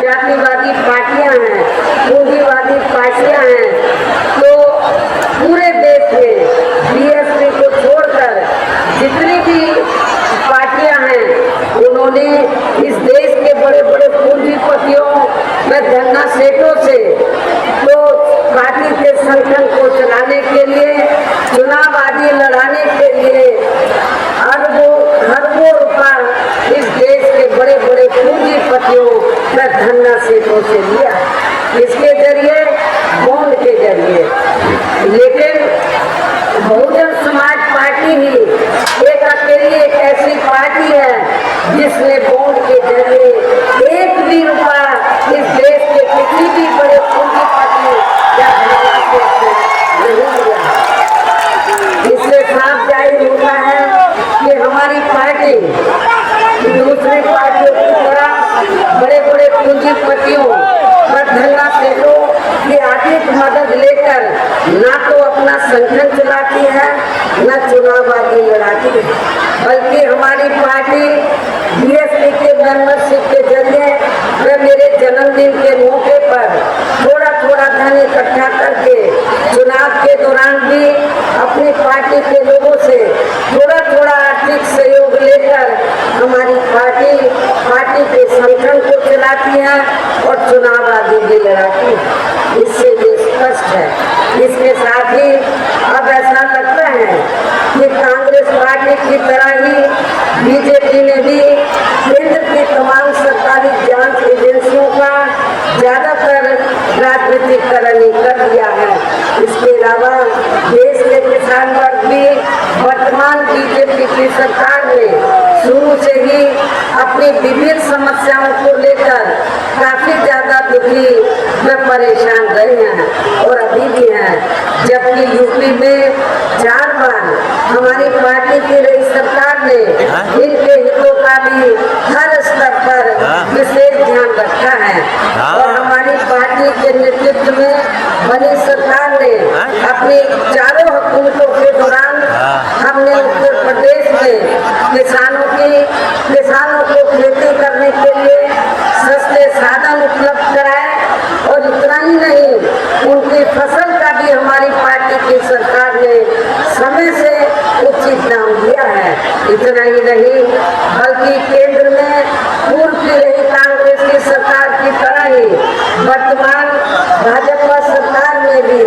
जातिवादी पार्टियां हैं, पूंजीवादी पार्टियां हैं, तो पूरे देश में बीएसपी को छोड़कर जितनी भी पार्टियां हैं उन्होंने इस देश के बड़े बड़े पूंजीपतियों व धन्ना सेठों से तो पार्टी के संगठन को चलाने के लिए, चुनाव आदि लड़ाने के लिए अरबों रुपया इस देश के बड़े बड़े पूंजीपतियों व धन्ना सेठों से लिया, इसके जरिए, बॉन्ड के जरिए। लेकिन बहुजन समाज पार्टी ही एक अकेली एक ऐसी पार्टी है जिसने बॉन्ड के जरिए एक भी रुपया इस देश के किसी भी बड़े पूंजीपति या धन्ना सेठ से नहीं लिया। इससे साफ जाहिर होता है कि हमारी पार्टी दूसरी पार्टियों की तरह बड़े बड़े पूंजीपतियों और धन्ना सेठों की आर्थिक मदद लेकर ना तो अपना संगठन चलाती है, न चुनाव आदि लड़ाती है, बल्कि हमारी पार्टी बीएसपी के मेंबरशिप के जरिए व मेरे जन्मदिन के मौके पर थोड़ा थोड़ा धन इकट्ठा करके चुनाव के दौरान भी अपनी पार्टी के लोगों से थोड़ा थोड़ा आर्थिक सहयोग लेकर हमारी पार्टी के संगठन को चलाती है और चुनाव आदि भी लड़ाती है। इससे ये स्पष्ट है। इसके साथ ही अब ऐसा लगता है कि कांग्रेस पार्टी की तरह ही बीजेपी ने भी केंद्र की तमाम सरकारी जांच एजेंसियों का ज्यादातर राजनीतिकरण कर दिया है। इसके अलावा देश के किसान वर्ग भी वर्तमान बीजेपी की सरकार ने शुरू से ही अपनी विभिन्न समस्याओं को लेकर काफी ज्यादा दुखी व परेशान रहे हैं और अभी भी हैं। जबकि यूपी में 4 बार हमारी पार्टी की रही सरकार ने इनके हितों का भी हर स्तर पर विशेष ध्यान रखा है और हमारी पार्टी के नेतृत्व में बनी सरकार ने अपनी चारों हुकूमतों के दौरान हमने उत्तर प्रदेश में किसानों को खेती करने के लिए सस्ते साधन उपलब्ध कराए और इतना ही नहीं, उनकी फसल का भी हमारी पार्टी की सरकार ने समय से उचित दाम दिया है। इतना ही नहीं, बल्कि केंद्र में पूर्व की रही कांग्रेस की सरकार की तरह ही वर्तमान भाजपा सरकार में भी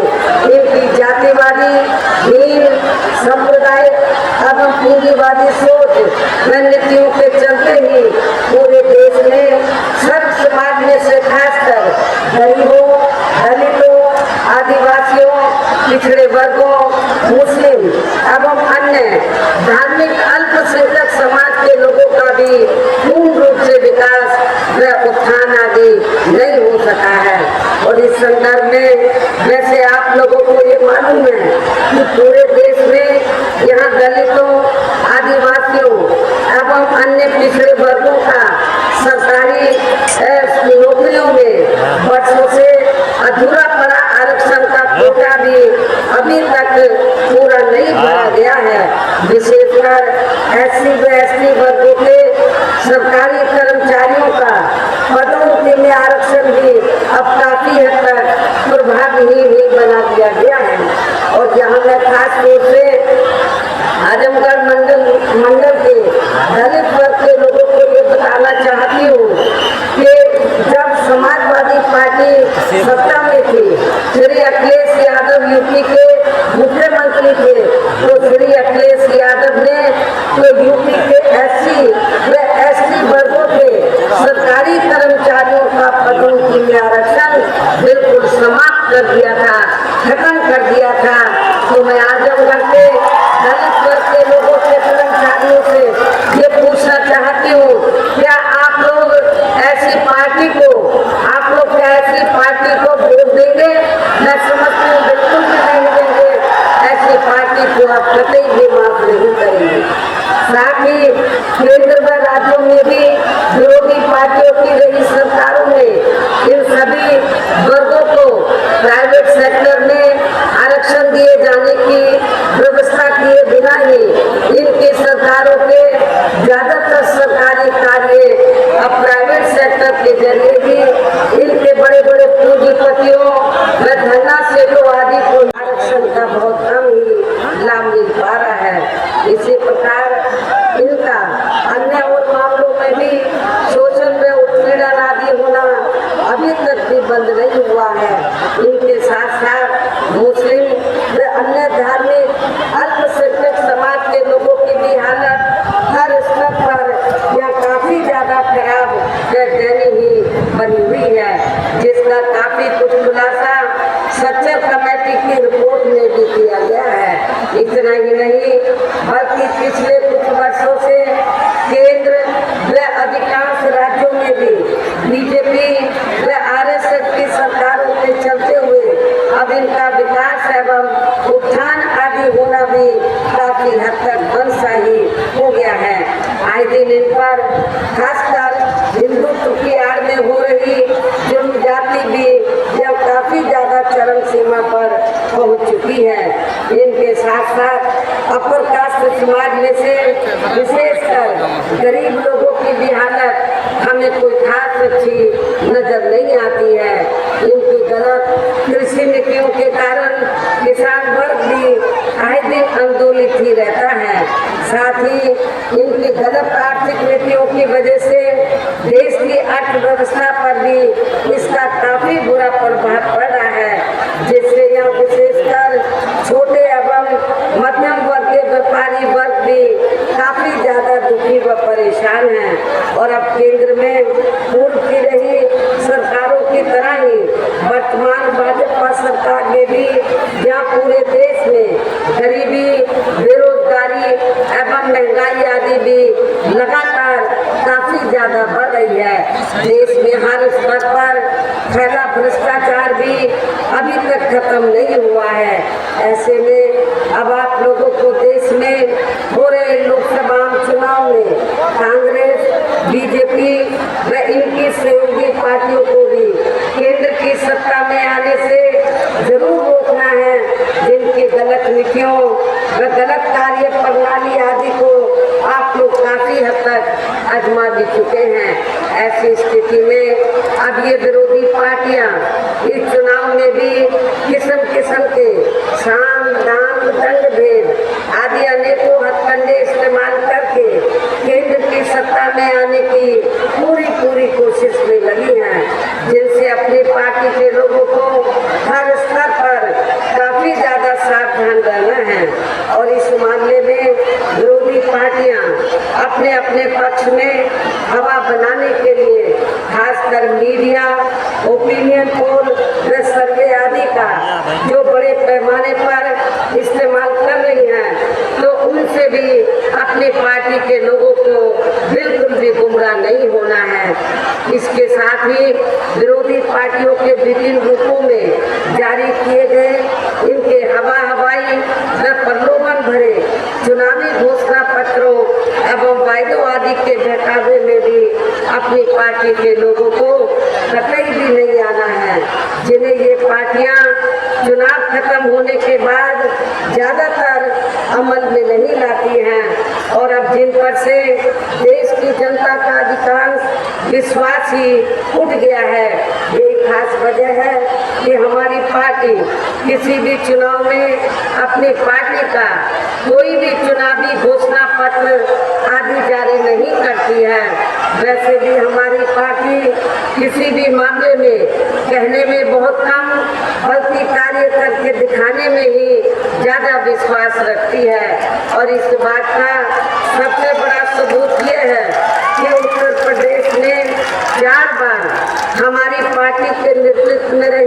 इनकी जातिवादी, हीन, सांप्रदायिक एवं पूंजीवादी सोच व नीतियों के चलते ही पूरे देश में सर्व समाज में से खासकर गरीबों, दलितों, आदिवासियों, पिछड़े वर्गों, मुस्लिम एवं अन्य धार्मिक अल्पसंख्यक समाज के लोगों का भी पूर्ण रूप से विकास व उत्थान आदि नहीं हो सका है। और इस संदर्भ में वैसे आप लोगों को ये मालूम है कि पूरे देश में यहाँ दलितों, आदिवासियों एवं अन्य पिछड़े वर्गों का सरकारी नौकरियों में वर्षों से अधूरा पड़ा आरक्षण का कोटा भी अभी तक पूरा नहीं भरा गया है। विशेषकर एससी व एसटी वर्गों के सरकारी कर्मचारियों का पदोन्नति में आरक्षण भी अब काफी हद तक प्रभावहीन ही बना दिया गया है। और जहाँ मैं खास तौर से आजमगढ़ मंडल के दलित वर्ग के लोगों को ये बताना चाहती हूँ कि जब समाजवादी पार्टी सत्ता में थी, श्री अखिलेश यादव यूपी के मुख्यमंत्री थे, तो श्री अखिलेश यादव ने तो यूपी के एससी व एसटी वर्गों के सरकारी कर्मचारियों का पदोन्नति में आरक्षण बिल्कुल समाप्त कर दिया था, खत्म कर दिया था। तो मैं आजमगढ़ के दलित वर्ग के लोगों से, कर्मचारियों से ये पूछना चाहती हूँ, क्या आप लोग ऐसी पार्टी को वोट देंगे? मैं समझती हूँ बिल्कुल भी नहीं देंगे। ऐसी पार्टी को आप कतई भी माफ नहीं करेंगे। साथ ही केंद्र व राज्यों में भी विरोधी पार्टियों की रही सरकारों ने इन सभी वर्गों को प्राइवेट सेक्टर में आरक्षण दिए जाने की बंद नहीं हुआ है। इनके साथ साथ मुस्लिम व अन्य धार्मिक अल्पसंख्यक समाज के लोगों की भी हालत हर स्तर पर यह काफी ज्यादा खराब व दयनीय बनी हुई है, जिसका काफी कुछ खुलासा सच्चर कमेटी की रिपोर्ट में भी किया गया है। इतना ही नहीं बल्कि पिछले कुछ वर्षों से केंद्र व अधिकांश राज्यों में भी बीजेपी व आरएसएस की सरकारों के चलते हुए अब इनका विकास एवं उत्थान आदि होना भी काफी हद तक मनसाही हो गया है। आए दिन इन पर खासकर हिंदुत्व की आड़ में हो रही जुल्म जाति भी जब काफी ज्यादा चरम सीमा पर पहुंच चुकी है। इनके साथ साथ अपर कास्ट समाज में से विशेषकर गरीब लोगों की भी हालत हमें कोई खास अच्छी नजर नहीं आती है। इनकी गलत कृषि नीतियों के कारण किसान वर्ग भी आए दिन आंदोलित ही रहता है। साथ ही इनकी गलत आर्थिक नीतियों की वजह से देश की अर्थव्यवस्था पर भी इसका काफी बुरा प्रभाव पड़ रहा है, जिससे यह विशेषकर छोटे एवं मध्यम वर्ग के व्यापारी वर्ग भी काफी ज्यादा दुखी व परेशान हैं। और अब केंद्र में पूर्व की रही सरकारों की तरह ही वर्तमान भाजपा सरकार में भी जहाँ पूरे देश में गरीबी, बेरोजगारी एवं महंगाई आदि भी लगातार काफी ज्यादा बढ़ रही है। देश में हर स्तर पर फैला भ्रष्टाचार भी अभी तक खत्म नहीं हुआ है। ऐसे में अब आप लोगों को देश में हो रहे लोकसभा चुनाव में कांग्रेस, बीजेपी व इनकी सहयोगी पार्टियों को भी केंद्र की सत्ता में आने से जरूर रोकना है, जिनकी गलत नीतियों व गलत कार्य प्रणाली आदि को आप लोग काफी हद तक आजमा भी चुके हैं। ऐसी स्थिति में अब ये विरोधी पार्टियां इस चुनाव में भी किस्म किस्म के साम, दाम, दंड भेद आदि अनेकों हथकंडे इस्तेमाल करके केंद्र की सत्ता में आने की पूरी कोशिश में लगी हैं, जिनसे अपनी पार्टी के लोगों को हर स्तर पर काफी ज्यादा सावधान रहना है। और इस मामले में विरोधी पार्टियां अपने अपने पक्ष में हवा बनाने के लिए खासकर मीडिया, ओपिनियन पोल व सर्वे आदि का जो बड़े पैमाने पर इस्तेमाल कर रही हैं, तो उनसे भी अपनी पार्टी के लोगों को बिल्कुल भी गुमराह नहीं होना है। इसके साथ ही विरोधी पार्टियों के विभिन्न रूपों में जारी किए गए इनके हवाई व प्रलोभन भरे चुनावी घोषणा पत्रों एवं वायदों आदि के बहकावे में भी अपनी पार्टी के लोगों को कतई भी नहीं आना है, जिन्हें ये पार्टियां चुनाव खत्म होने के बाद ज्यादातर अमल में नहीं लाती हैं। और अब जिन पर से देश की जनता का अधिकांश विश्वास ही उठ गया है, ये खास वजह है कि हमारी पार्टी किसी भी चुनाव में अपनी पार्टी का कोई भी चुनावी घोषणा पत्र आदि जारी नहीं करती है। वैसे भी हमारी पार्टी किसी भी मामले में कहने में बहुत कम बल्कि कार्य करके दिखाने में ही ज्यादा विश्वास रखती है। और इस बात का सबसे बड़ा सबूत ये है कि उत्तर प्रदेश में 4 बार हमारी पार्टी के नेतृत्व में